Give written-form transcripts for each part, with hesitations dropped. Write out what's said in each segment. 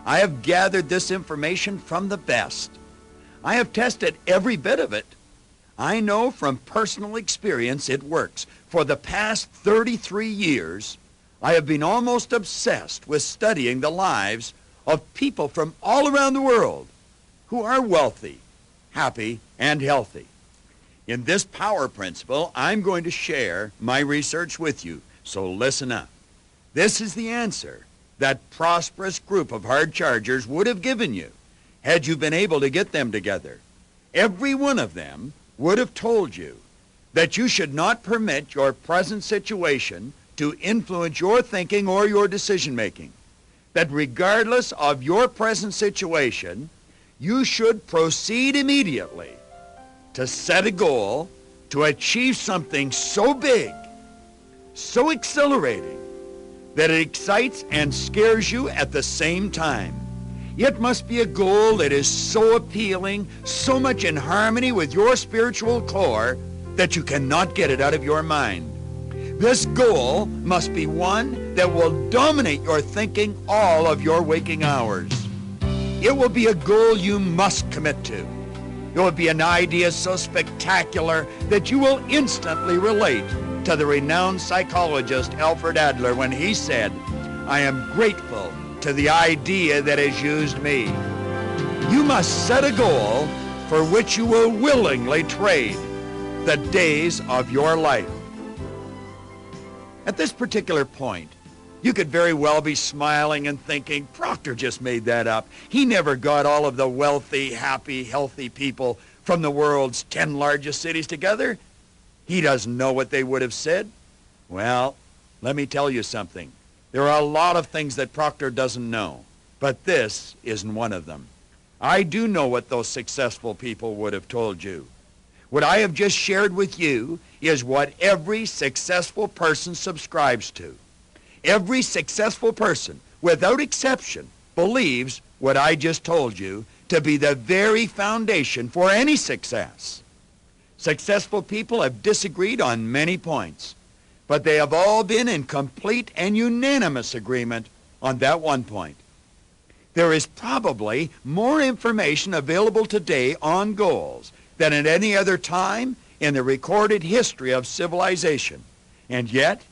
I have gathered this information from the best. I have tested every bit of it. I know from personal experience it works. For the past 33 years, I have been almost obsessed with studying the lives of people from all around the world who are wealthy, happy, and healthy. In this power principle, I'm going to share my research with you, so listen up. This is the answer that prosperous group of hard chargers would have given you had you been able to get them together. Every one of them would have told you that you should not permit your present situation to influence your thinking or your decision-making. That regardless of your present situation, you should proceed immediately to set a goal to achieve something so big, so exhilarating, that it excites and scares you at the same time. It must be a goal that is so appealing, so much in harmony with your spiritual core, that you cannot get it out of your mind. This goal must be one that will dominate your thinking all of your waking hours. It will be a goal you must commit to. It will be an idea so spectacular that you will instantly relate to the renowned psychologist Alfred Adler when he said, "I am grateful to the idea that has used me." You must set a goal for which you will willingly trade the days of your life. At this particular point, you could very well be smiling and thinking, Proctor just made that up. He never got all of the wealthy, happy, healthy people from the world's 10 largest cities together. He doesn't know what they would have said. Well, let me tell you something. There are a lot of things that Proctor doesn't know, but this isn't one of them. I do know what those successful people would have told you. What I have just shared with you is what every successful person subscribes to. Every successful person, without exception, believes what I just told you to be the very foundation for any success. Successful people have disagreed on many points, but they have all been in complete and unanimous agreement on that one point. There is probably more information available today on goals than at any other time in the recorded history of civilization. And yet,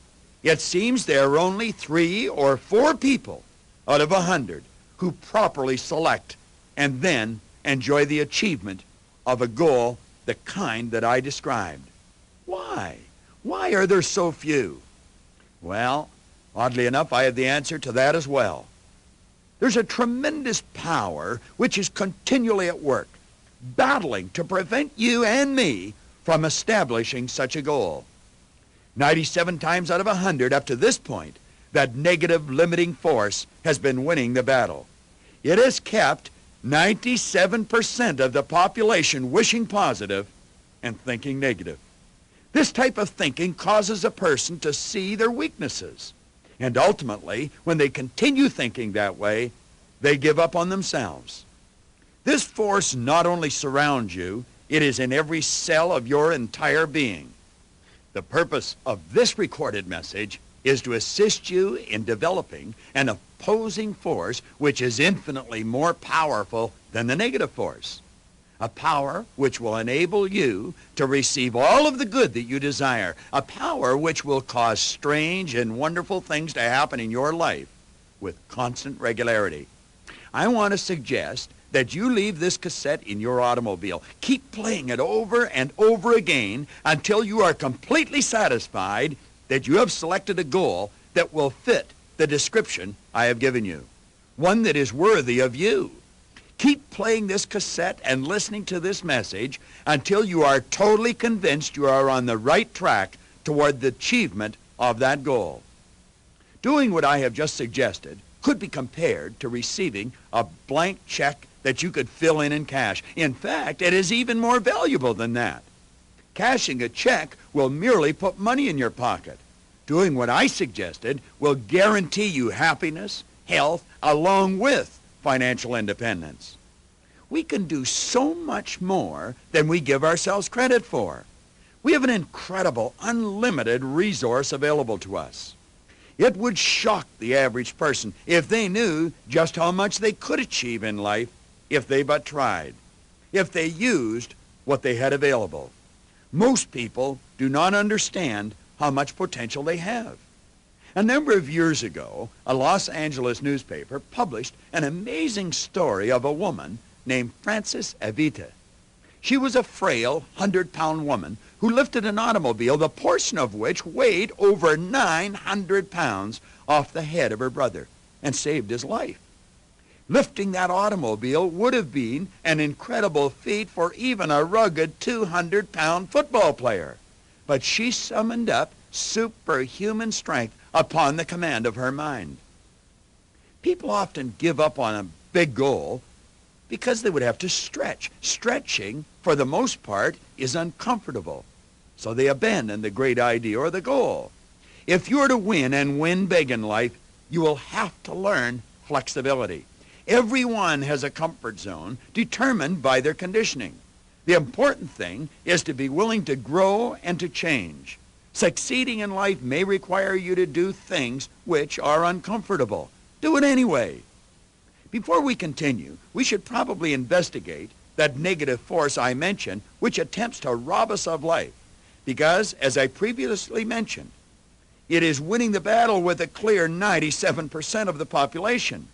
it seems there are only 3 or 4 people out of 100 who properly select and then enjoy the achievement of a goal the kind that I described. Why? Why are there so few? Well, oddly enough, I have the answer to that as well. There's a tremendous power which is continually at work, battling to prevent you and me from establishing such a goal. 97 times out of 100 up to this point, that negative limiting force has been winning the battle. It has kept 97% of the population wishing positive and thinking negative. This type of thinking causes a person to see their weaknesses. And ultimately, when they continue thinking that way, they give up on themselves. This force not only surrounds you, it is in every cell of your entire being. The purpose of this recorded message is to assist you in developing an opposing force which is infinitely more powerful than the negative force. A power which will enable you to receive all of the good that you desire. A power which will cause strange and wonderful things to happen in your life with constant regularity. I want to suggest that you leave this cassette in your automobile. Keep playing it over and over again until you are completely satisfied that you have selected a goal that will fit the description I have given you, one that is worthy of you. Keep playing this cassette and listening to this message until you are totally convinced you are on the right track toward the achievement of that goal. Doing what I have just suggested could be compared to receiving a blank check that you could fill in cash. In fact, it is even more valuable than that. Cashing a check will merely put money in your pocket. Doing what I suggested will guarantee you happiness, health, along with financial independence. We can do so much more than we give ourselves credit for. We have an incredible, unlimited resource available to us. It would shock the average person if they knew just how much they could achieve in life if they but tried, if they used what they had available. Most people do not understand how much potential they have. A number of years ago, a Los Angeles newspaper published an amazing story of a woman named Frances Evita. She was a frail 100-pound woman who lifted an automobile, the portion of which weighed over 900 pounds, off the head of her brother and saved his life. Lifting that automobile would have been an incredible feat for even a rugged 200-pound football player. But she summoned up superhuman strength upon the command of her mind. People often give up on a big goal because they would have to stretch. Stretching, for the most part, is uncomfortable. So they abandon the great idea or the goal. If you're to win and win big in life, you will have to learn flexibility. Everyone has a comfort zone determined by their conditioning. The important thing is to be willing to grow and to change. Succeeding in life may require you to do things which are uncomfortable. Do it anyway. Before we continue, we should probably investigate that negative force I mentioned, which attempts to rob us of life. Because, as I previously mentioned, it is winning the battle with a clear 97% of the population.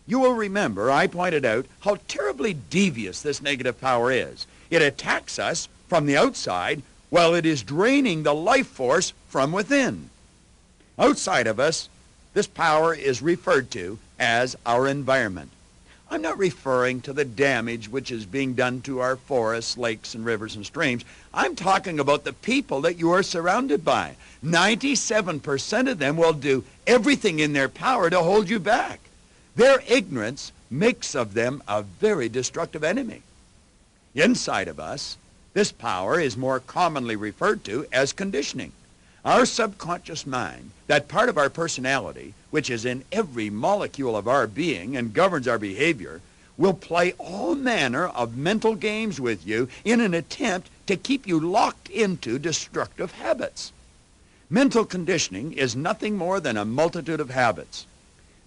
You will remember I pointed out how terribly devious this negative power is. It attacks us from the outside while it is draining the life force from within. Outside of us, this power is referred to as our environment. I'm not referring to the damage which is being done to our forests, lakes, and rivers and streams. I'm talking about the people that you are surrounded by. 97% of them will do everything in their power to hold you back. Their ignorance makes of them a very destructive enemy. Inside of us, this power is more commonly referred to as conditioning. Our subconscious mind, that part of our personality, which is in every molecule of our being and governs our behavior, will play all manner of mental games with you in an attempt to keep you locked into destructive habits. Mental conditioning is nothing more than a multitude of habits.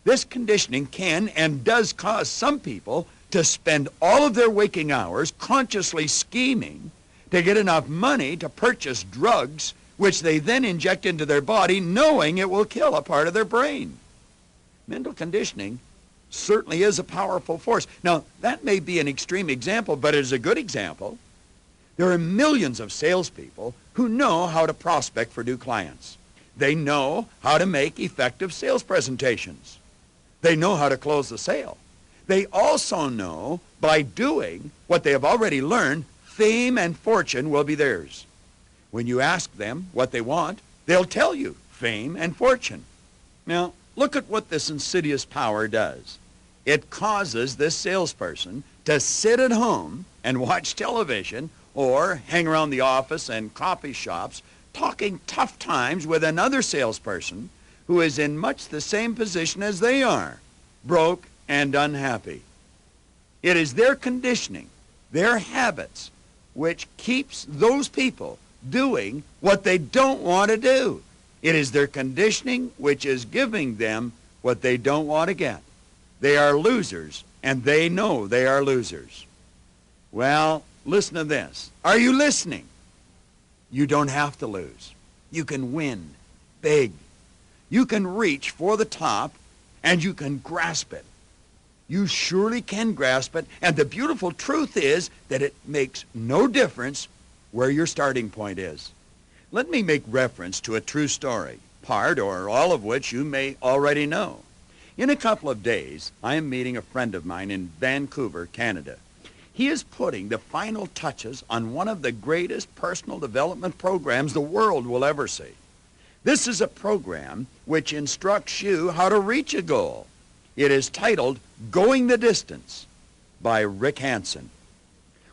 This conditioning can and does cause some people to spend all of their waking hours consciously scheming to get enough money to purchase drugs, which they then inject into their body, knowing it will kill a part of their brain. Mental conditioning certainly is a powerful force. Now, that may be an extreme example, but it is a good example. There are millions of salespeople who know how to prospect for new clients. They know how to make effective sales presentations. They know how to close the sale. They also know, by doing what they have already learned, fame and fortune will be theirs. When you ask them what they want, they'll tell you fame and fortune. Now, look at what this insidious power does. It causes this salesperson to sit at home and watch television or hang around the office and coffee shops talking tough times with another salesperson who is in much the same position as they are, broke and unhappy. It is their conditioning, their habits, which keeps those people doing what they don't want to do. It is their conditioning which is giving them what they don't want to get. They are losers, and they know they are losers. Well, listen to this. Are you listening? You don't have to lose. You can win big. You can reach for the top, and you can grasp it. You surely can grasp it, and the beautiful truth is that it makes no difference where your starting point is. Let me make reference to a true story, part or all of which you may already know. In a couple of days, I am meeting a friend of mine in Vancouver, Canada. He is putting the final touches on one of the greatest personal development programs the world will ever see. This is a program which instructs you how to reach a goal. It is titled Going the Distance by Rick Hansen.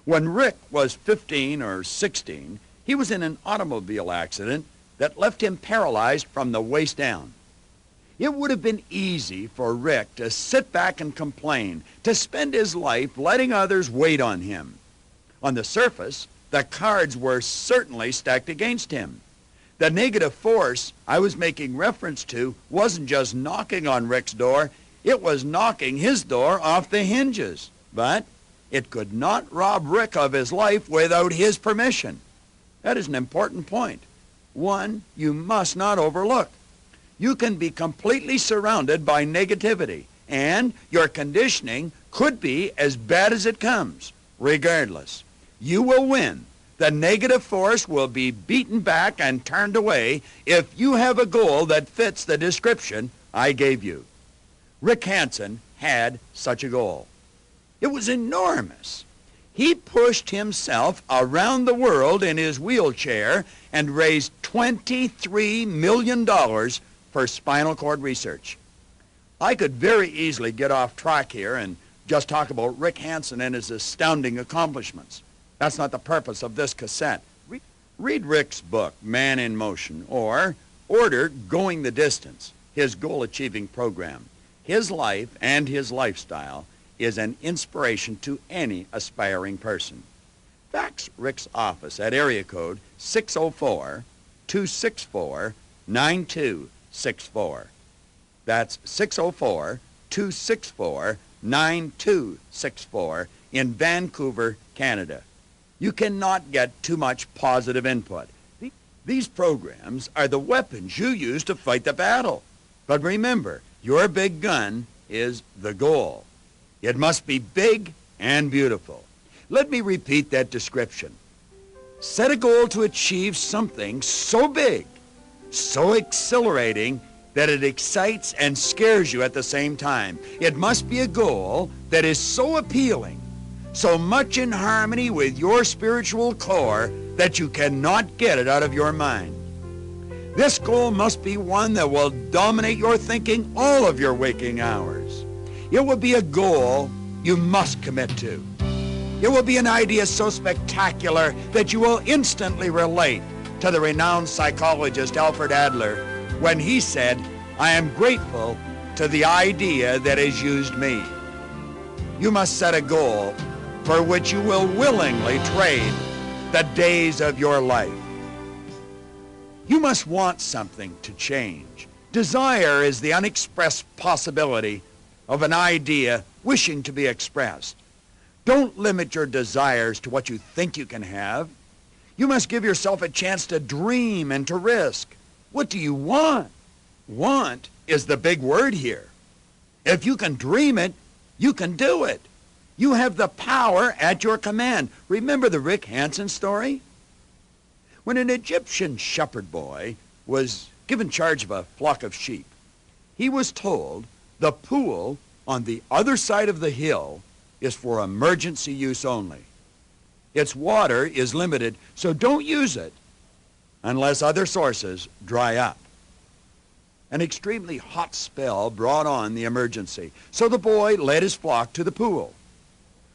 When Rick was 15 or 16, he was in an automobile accident that left him paralyzed from the waist down. It would have been easy for Rick to sit back and complain, to spend his life letting others wait on him. On the surface, the cards were certainly stacked against him. The negative force I was making reference to wasn't just knocking on Rick's door, it was knocking his door off the hinges. But it could not rob Rick of his life without his permission. That is an important point, one you must not overlook. You can be completely surrounded by negativity, and your conditioning could be as bad as it comes. Regardless, you will win. The negative force will be beaten back and turned away if you have a goal that fits the description I gave you. Rick Hansen had such a goal. It was enormous. He pushed himself around the world in his wheelchair and raised $23 million for spinal cord research. I could very easily get off track here and just talk about Rick Hansen and his astounding accomplishments. That's not the purpose of this cassette. Read Rick's book, Man in Motion, or order Going the Distance, his goal-achieving program. His life and his lifestyle is an inspiration to any aspiring person. Fax Rick's office at area code 604-264-9264. That's 604-264-9264 in Vancouver, Canada. You cannot get too much positive input. These programs are the weapons you use to fight the battle. But remember, your big gun is the goal. It must be big and beautiful. Let me repeat that description. Set a goal to achieve something so big, so exhilarating, that it excites and scares you at the same time. It must be a goal that is so appealing, so much in harmony with your spiritual core that you cannot get it out of your mind. This goal must be one that will dominate your thinking all of your waking hours. It will be a goal you must commit to. It will be an idea so spectacular that you will instantly relate to the renowned psychologist Alfred Adler when he said, "I am grateful to the idea that has used me." You must set a goal for which you will willingly trade the days of your life. You must want something to change. Desire is the unexpressed possibility of an idea wishing to be expressed. Don't limit your desires to what you think you can have. You must give yourself a chance to dream and to risk. What do you want? Want is the big word here. If you can dream it, you can do it. You have the power at your command. Remember the Rick Hansen story? When an Egyptian shepherd boy was given charge of a flock of sheep, he was told the pool on the other side of the hill is for emergency use only. Its water is limited, so don't use it unless other sources dry up. An extremely hot spell brought on the emergency, so the boy led his flock to the pool.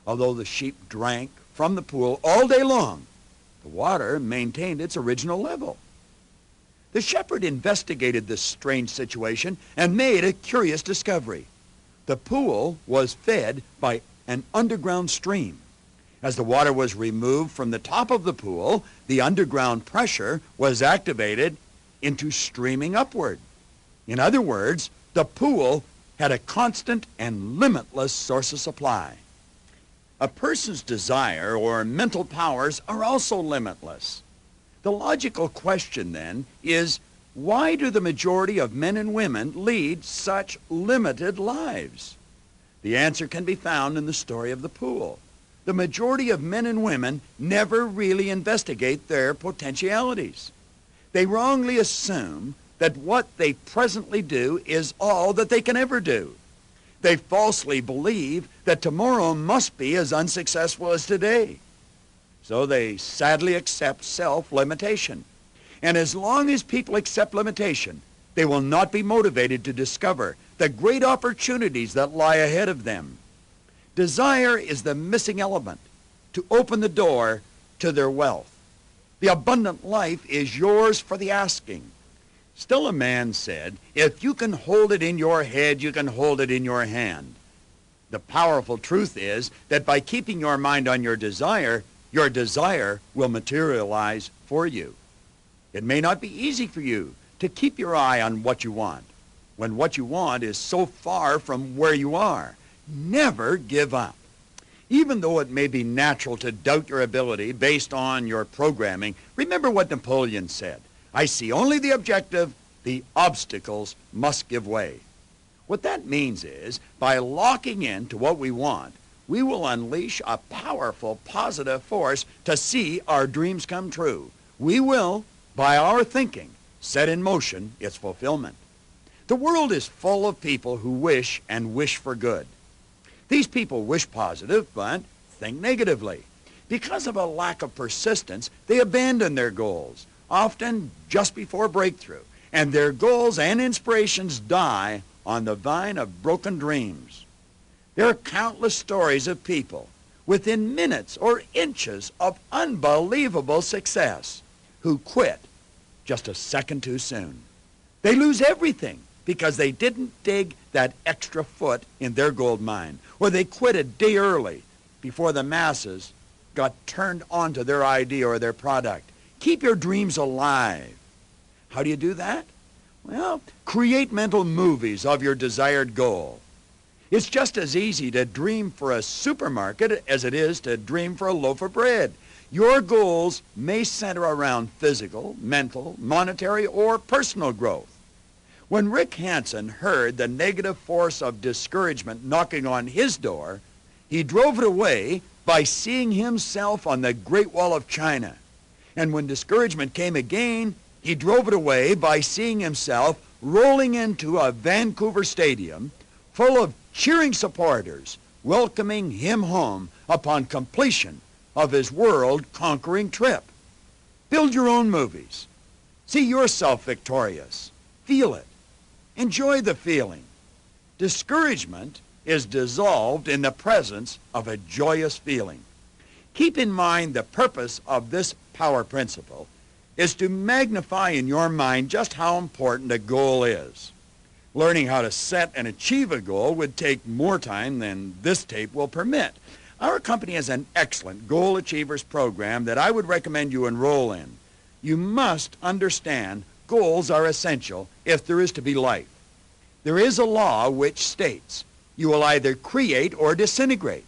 Although the sheep drank from the pool all day long, the water maintained its original level. The shepherd investigated this strange situation and made a curious discovery. The pool was fed by an underground stream. As the water was removed from the top of the pool, the underground pressure was activated into streaming upward. In other words, the pool had a constant and limitless source of supply. A person's desire or mental powers are also limitless. The logical question then is, why do the majority of men and women lead such limited lives? The answer can be found in the story of the pool. The majority of men and women never really investigate their potentialities. They wrongly assume that what they presently do is all that they can ever do. They falsely believe that tomorrow must be as unsuccessful as today. So they sadly accept self-limitation. And as long as people accept limitation, they will not be motivated to discover the great opportunities that lie ahead of them. Desire is the missing element to open the door to their wealth. The abundant life is yours for the asking. Still a man said, if you can hold it in your head, you can hold it in your hand. The powerful truth is that by keeping your mind on your desire will materialize for you. It may not be easy for you to keep your eye on what you want, when what you want is so far from where you are. Never give up. Even though it may be natural to doubt your ability based on your programming, remember what Napoleon said. I see only the objective, the obstacles must give way. What that means is, by locking in to what we want, we will unleash a powerful positive force to see our dreams come true. We will, by our thinking, set in motion its fulfillment. The world is full of people who wish and wish for good. These people wish positive, but think negatively. Because of a lack of persistence, they abandon their goals, often just before breakthrough, and their goals and inspirations die on the vine of broken dreams. There are countless stories of people within minutes or inches of unbelievable success who quit just a second too soon. They lose everything because they didn't dig that extra foot in their gold mine, or they quit a day early before the masses got turned onto their idea or their product. Keep your dreams alive. How do you do that? Well, create mental movies of your desired goal. It's just as easy to dream for a supermarket as it is to dream for a loaf of bread. Your goals may center around physical, mental, monetary, or personal growth. When Rick Hansen heard the negative force of discouragement knocking on his door, he drove it away by seeing himself on the Great Wall of China. And when discouragement came again, he drove it away by seeing himself rolling into a Vancouver stadium full of cheering supporters, welcoming him home upon completion of his world-conquering trip. Build your own movies. See yourself victorious. Feel it. Enjoy the feeling. Discouragement is dissolved in the presence of a joyous feeling. Keep in mind the purpose of this power principle is to magnify in your mind just how important a goal is. Learning how to set and achieve a goal would take more time than this tape will permit. Our company has an excellent Goal Achievers program that I would recommend you enroll in. You must understand goals are essential if there is to be life. There is a law which states you will either create or disintegrate.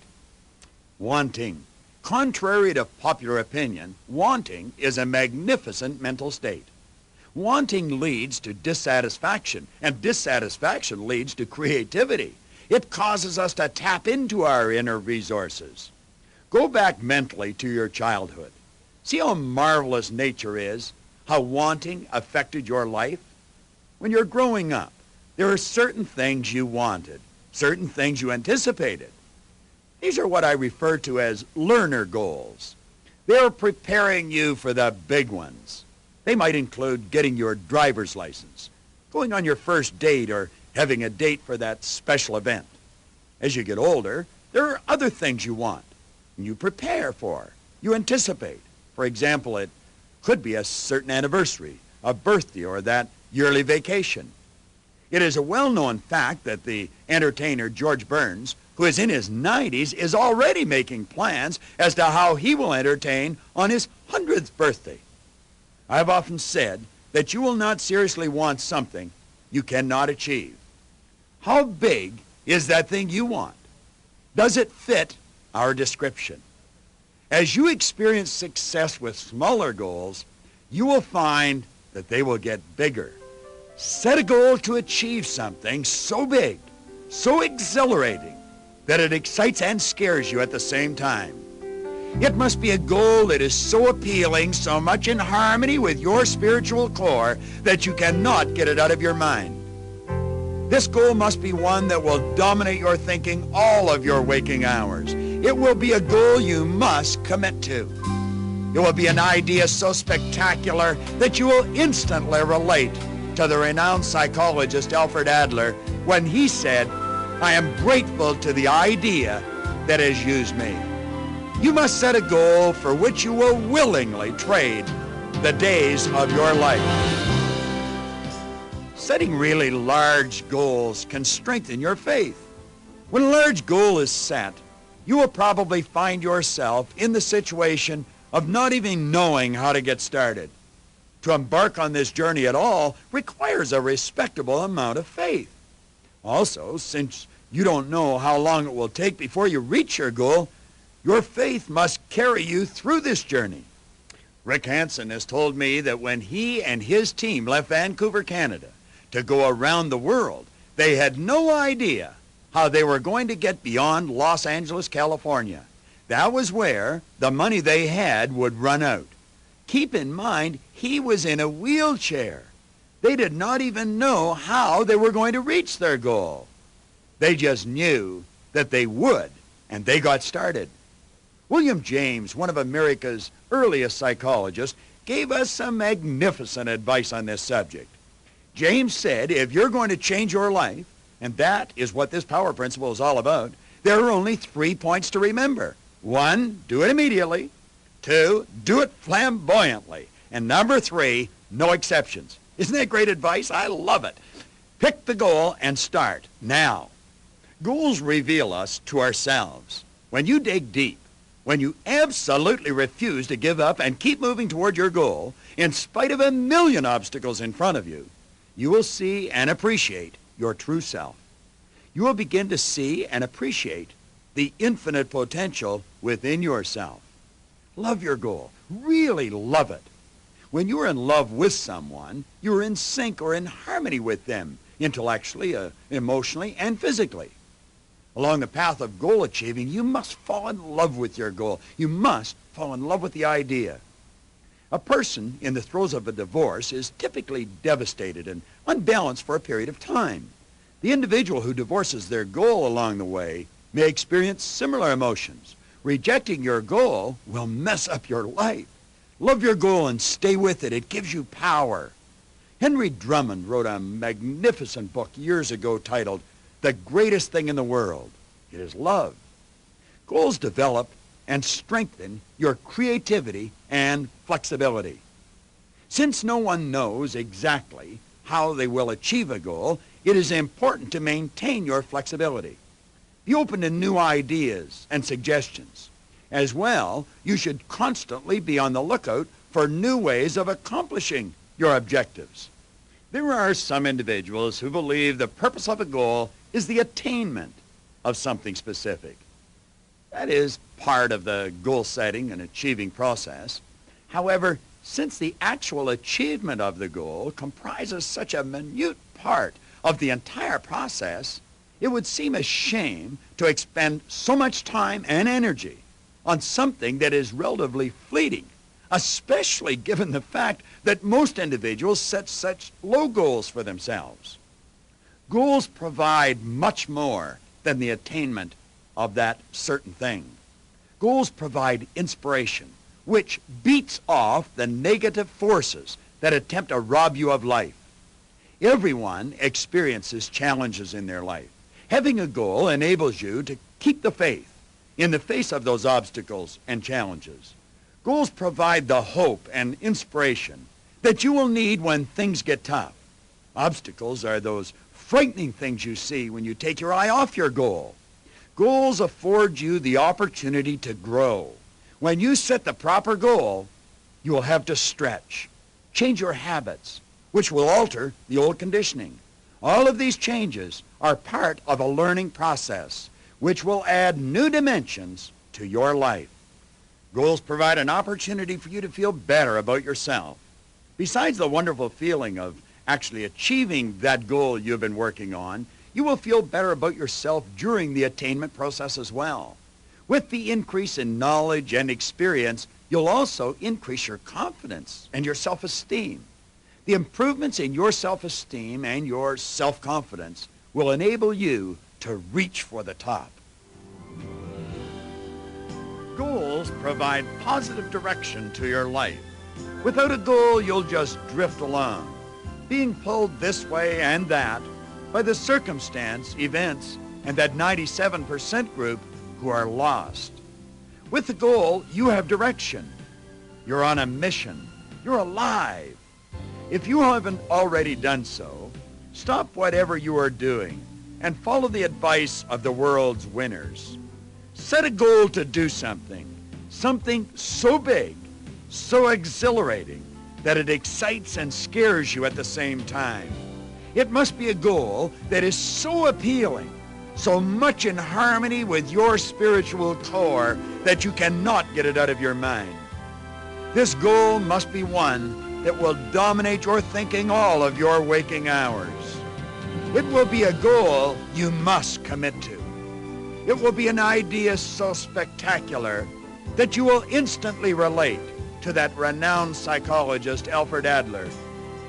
Wanting. Contrary to popular opinion, wanting is a magnificent mental state. Wanting leads to dissatisfaction, and dissatisfaction leads to creativity. It causes us to tap into our inner resources. Go back mentally to your childhood. See how marvelous nature is, how wanting affected your life? When you're growing up, there are certain things you wanted, certain things you anticipated. These are what I refer to as learner goals. They're preparing you for the big ones. They might include getting your driver's license, going on your first date, or having a date for that special event. As you get older, there are other things you want, and you prepare for, you anticipate. For example, it could be a certain anniversary, a birthday, or that yearly vacation. It is a well-known fact that the entertainer George Burns, who is in his 90s, is already making plans as to how he will entertain on his 100th birthday. I've often said that you will not seriously want something you cannot achieve. How big is that thing you want? Does it fit our description? As you experience success with smaller goals, you will find that they will get bigger. Set a goal to achieve something so big, so exhilarating, that it excites and scares you at the same time. It must be a goal that is so appealing, so much in harmony with your spiritual core, that you cannot get it out of your mind. This goal must be one that will dominate your thinking all of your waking hours. It will be a goal you must commit to. It will be an idea so spectacular that you will instantly relate to the renowned psychologist Alfred Adler when he said, "I am grateful to the idea that has used me." You must set a goal for which you will willingly trade the days of your life. Setting really large goals can strengthen your faith. When a large goal is set, you will probably find yourself in the situation of not even knowing how to get started. To embark on this journey at all requires a respectable amount of faith. Also, since you don't know how long it will take before you reach your goal, your faith must carry you through this journey. Rick Hansen has told me that when he and his team left Vancouver, Canada, to go around the world, they had no idea how they were going to get beyond Los Angeles, California. That was where the money they had would run out. Keep in mind, he was in a wheelchair. They did not even know how they were going to reach their goal. They just knew that they would, and they got started. William James, one of America's earliest psychologists, gave us some magnificent advice on this subject. James said, if you're going to change your life, and that is what this power principle is all about, there are only 3 points to remember. 1, do it immediately. 2, do it flamboyantly. And number 3, no exceptions. Isn't that great advice? I love it. Pick the goal and start now. Goals reveal us to ourselves. When you dig deep, when you absolutely refuse to give up and keep moving toward your goal, in spite of a million obstacles in front of you, you will see and appreciate your true self. You will begin to see and appreciate the infinite potential within yourself. Love your goal. Really love it. When you are in love with someone, you are in sync or in harmony with them, intellectually, emotionally, and physically. Along the path of goal achieving, you must fall in love with your goal. You must fall in love with the idea. A person in the throes of a divorce is typically devastated and unbalanced for a period of time. The individual who divorces their goal along the way may experience similar emotions. Rejecting your goal will mess up your life. Love your goal and stay with it. It gives you power. Henry Drummond wrote a magnificent book years ago titled The Greatest Thing in the World. It is love. Goals develop and strengthen your creativity and flexibility. Since no one knows exactly how they will achieve a goal, it is important to maintain your flexibility. Be open to new ideas and suggestions. As well, you should constantly be on the lookout for new ways of accomplishing your objectives. There are some individuals who believe the purpose of a goal is the attainment of something specific. That is part of the goal setting and achieving process. However, since the actual achievement of the goal comprises such a minute part of the entire process, it would seem a shame to expend so much time and energy on something that is relatively fleeting, especially given the fact that most individuals set such low goals for themselves. Goals provide much more than the attainment of that certain thing. Goals provide inspiration, which beats off the negative forces that attempt to rob you of life. Everyone experiences challenges in their life. Having a goal enables you to keep the faith in the face of those obstacles and challenges. Goals provide the hope and inspiration that you will need when things get tough. Obstacles are those frightening things you see when you take your eye off your goal. Goals afford you the opportunity to grow. When you set the proper goal, you will have to stretch, change your habits, which will alter the old conditioning. All of these changes are part of a learning process, which will add new dimensions to your life. Goals provide an opportunity for you to feel better about yourself. Besides the wonderful feeling of actually achieving that goal you've been working on, you will feel better about yourself during the attainment process as well. With the increase in knowledge and experience, you'll also increase your confidence and your self-esteem. The improvements in your self-esteem and your self-confidence will enable you to reach for the top. Goals provide positive direction to your life. Without a goal, you'll just drift along, being pulled this way and that by the circumstance, events, and that 97% group who are lost. With the goal, you have direction. You're on a mission. You're alive. If you haven't already done so, stop whatever you are doing and follow the advice of the world's winners. Set a goal to do something so big, so exhilarating, that it excites and scares you at the same time. It must be a goal that is so appealing, so much in harmony with your spiritual core that you cannot get it out of your mind. This goal must be one that will dominate your thinking all of your waking hours. It will be a goal you must commit to. It will be an idea so spectacular that you will instantly relate to that renowned psychologist Alfred Adler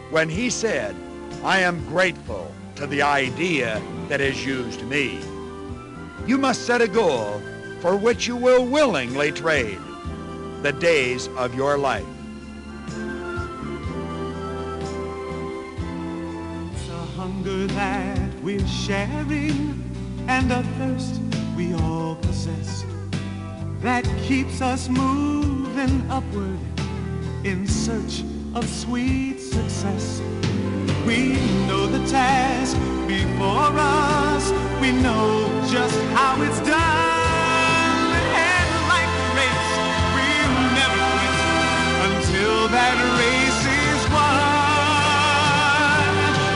when he said, "I am grateful to the idea that has used me." You must set a goal for which you will willingly trade the days of your life. It's a hunger that we're sharing and a thirst we all possess that keeps us moving upward in search of sweet success. We know the task before us, we know just how it's done, and like the race, we'll never quit until that race is won.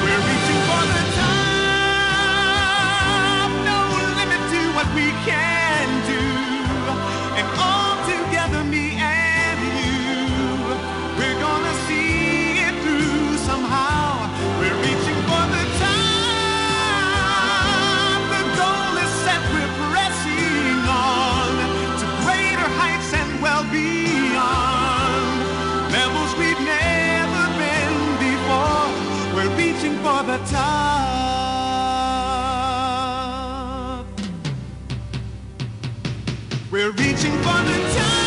We're reaching for the top, no limit to what we can do, and all together, me and you, we're gonna see it through somehow. We're reaching for the top. The goal is set, we're pressing on to greater heights and well beyond levels we've never been before. We're reaching for the top. We're reaching for the top.